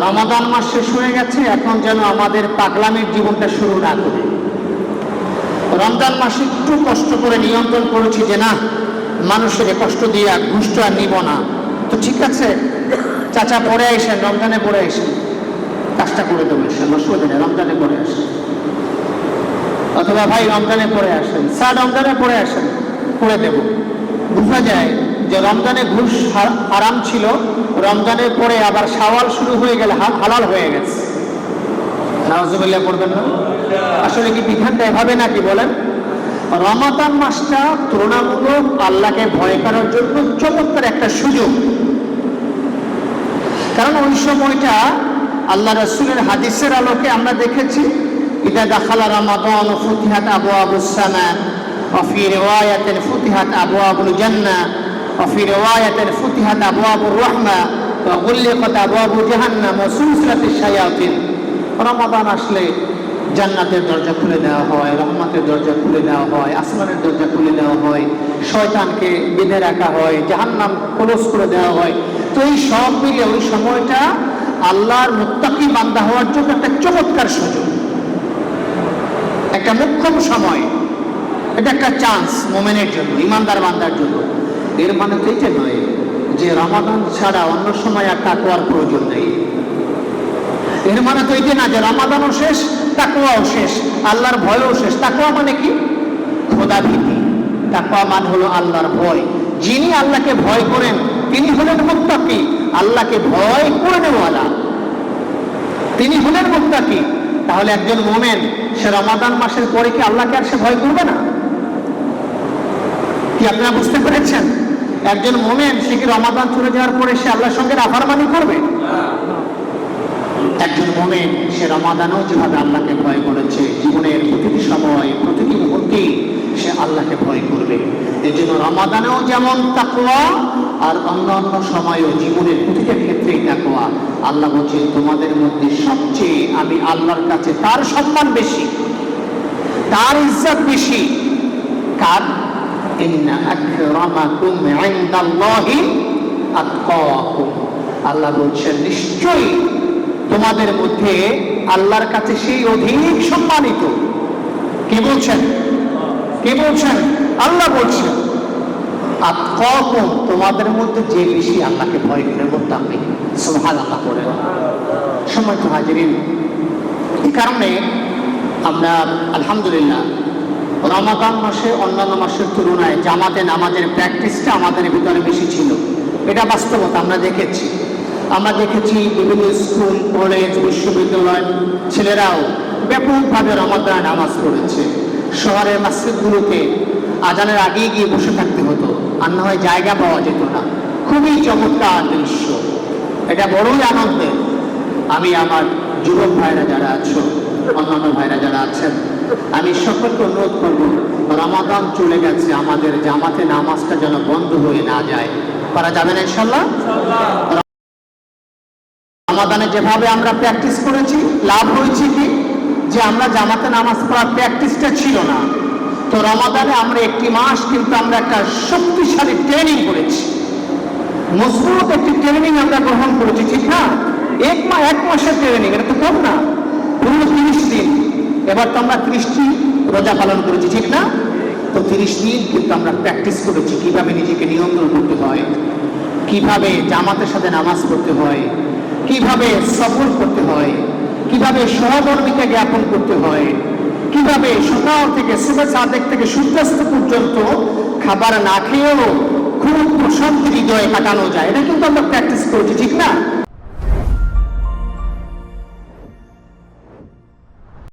রমাদান মাস শেষ হয়ে গেছে, এখন যেন আমাদের পাগলামির জীবনটা শুরু না করে রমজান মাসে একটু কষ্ট করে নিয়ন্ত্রণ করেছি যে না, মানুষের কষ্ট দিয়ে ঘুষটা আর নিব না। তো ঠিক আছে চাচা, পরে আসেন, রমজানে পরে আসেন, কাজটা করে দেবো অসুবিধা নেই, রমজানে পরে আসেন। অথবা ভাই রমজানে পরে আসেন, স্যার রমজানে পরে আসেন, করে দেব। বোঝা যায় যে রমজানে ঘুষ হারাম ছিল, রমজানের পরে আবার শাওয়াল শুরু হয়ে গেলে হালাল হয়ে গেছে। নাউজুবিল্লাহ পড়বেন না? আসলে কি বিধানটা এভাবে নাকি বলেন? রমাদান মাসটা তুলনামূলক আল্লাহকে ভয় করার জন্য চমৎকার একটা সুযোগ। কারণ ওই সময়টা আল্লাহ রাসূলের হাদিসের আলোকে আমরা দেখেছি, ইদা দাখালা রমাদান ফুতিহাত আবওয়াবুস সামা ওয়া ফি রিওয়ায়াতিন ফুতিহাত আবওয়াবুল জান্নাহ ওয়া ফি রিওয়ায়াতিন ফুতিহাত আবওয়াবুর রাহমা ওয়া গুল্লিকাত আবওয়াবু জাহান্নাম ওয়া সুলসিলাতিশ শায়াতিন। রমাদান আসলে জান্নাতের দরজা খুলে দেওয়া হয়, রহমতের দরজা খুলে দেওয়া হয়, আসমানের দরজা খুলে দেওয়া হয়, শয়তানকে বেঁধে রাখা হয়, জাহান্নাম ক্লোজ করে দেওয়া হয়। তো এই সব মিলে ওই সময়টা আল্লাহর মুত্তাকি বান্দা হওয়ার জন্য একটা চমৎকার সুযোগ, একটা মুখ্যম সময়, এটা একটা চান্স মোমেনের জন্য, ইমানদার বান্দার জন্য। এর মানে তো এটা নয় যে রমাদান ছাড়া অন্য সময় আর তাকওয়ার প্রয়োজন নেই। এর মানে তো এটা না যে রমাদানও শেষ, তাকওয়াও শেষ, আল্লাহর ভয়ও শেষ। তাকওয়া মানে কি? খোদা ভীতি। তাকওয়া মানে হলো আল্লাহর ভয়। যিনি আল্লাহকে ভয় করেন তিনি হলেন মুত্তাকি, আল্লাহকে ভয় করে নেওয়ালা, তিনি হলেন মুত্তাকি। তাহলে একজন মোমেন সে রমাদান মাসের পরে কি আল্লাহকে আর সে ভয় করবে না? কি আপনারা বুঝতে পেরেছেন? একজন মোমেন সে কি রমাদান চলে যাওয়ার পরে সে আল্লাহর সঙ্গে নাফরমানি করবে? একজন মোমেন সে রমাদানও যেভাবে আল্লাহকে ভয় করেছে, জীবনের প্রতিটি সময় প্রতিটি মুহূর্তে সে আল্লাহকে ভয় করবে। এই জন্য রমাদানেও যেমন তাকওয়া, আর অন্যান্য সময়ও জীবনের প্রতিটা ক্ষেত্রেই তাকওয়া। আল্লাহ বলছেন তোমাদের মধ্যে সবচেয়ে আমি আল্লাহর কাছে তার সম্মান বেশি, তার ইজ্জত বেশি। কার? ইন্না আকরামাকুম ইনদাল্লাহি আতকাকুম। আল্লাহ বলছেন নিশ্চয়ই তোমাদের মধ্যে আল্লাহর কাছে সেই অধিক সম্মানিত। কে বলছেন? কে বলছেন? আল্লাহ বলছেন আতকাকুম, তোমাদের মধ্যে যে বেশি আল্লাহকে ভয় করে মুত্তাকি। সুবহানাল্লাহ পড়ে। সম্মানিত হাজিরিন, এই কারণে আমরা আলহামদুলিল্লাহ রমাদান মাসে অন্যান্য মাসের তুলনায় জামাতে নামাজের প্র্যাকটিসটা আমাদের ভিতরে বেশি ছিল। এটা বাস্তবতা আমরা দেখেছি। আমরা দেখেছি বিভিন্ন স্কুল, কলেজ, বিশ্ববিদ্যালয় ছেলেরাও ব্যাপকভাবে রমাদানে নামাজ পড়েছে। শহরের মসজিদগুলোতে আজানের আগেই গিয়ে বসে থাকতে হতো, আর না হয় জায়গা পাওয়া যেত না। খুবই চমৎকার দৃশ্য, এটা বড়ই আনন্দের। আমি আমার যুবক ভাইরা যারা আছো, অন্যান্য ভাইরা যারা আছেন, আমি সকলকে অনুরোধ করবো রমাদান চলে গেছে, আমাদের জামাতে নামাজটা যেন বন্ধ হয়ে না যায়। করা যাবে না ইনশাআল্লাহ? রমাদানে যেভাবে আমরা প্র্যাকটিস করেছি, লাভ হয়েছে কি যে আমরা জামাতে নামাজ পড়ার প্র্যাকটিসটা ছিল না। তো রমাদানে আমরা একটি মাস কিন্তু আমরা একটা শক্তিশালী ট্রেনিং করেছি, মজবুত একটি ট্রেনিং আমরা গ্রহণ করেছি, ঠিক না? এক মাসের ট্রেনিং, এটা তো কম না, পুরো 30 দিন। এবার তো আমরা 30টি রোজা পালন করেছি, ঠিক না? তো 30 দিন কিন্তু আমরা প্র্যাকটিস করেছি কিভাবে নিজেকে নিয়ন্ত্রণ করতে হয়, কিভাবে জামাতের সাথে নামাজ পড়তে হয়, কিভাবে সফর করতে হয়, কিভাবে সহকর্মীকে জ্ঞাপন করতে হয়, কিভাবে সকাল থেকে সুবহ সাদেক থেকে সূর্যাস্ত পর্যন্ত খাবার না খেয়েও খুব প্রশান্তি হৃদয়ে কাটানো যায়। এটা কিন্তু আমরা প্র্যাকটিস করেছি, ঠিক না?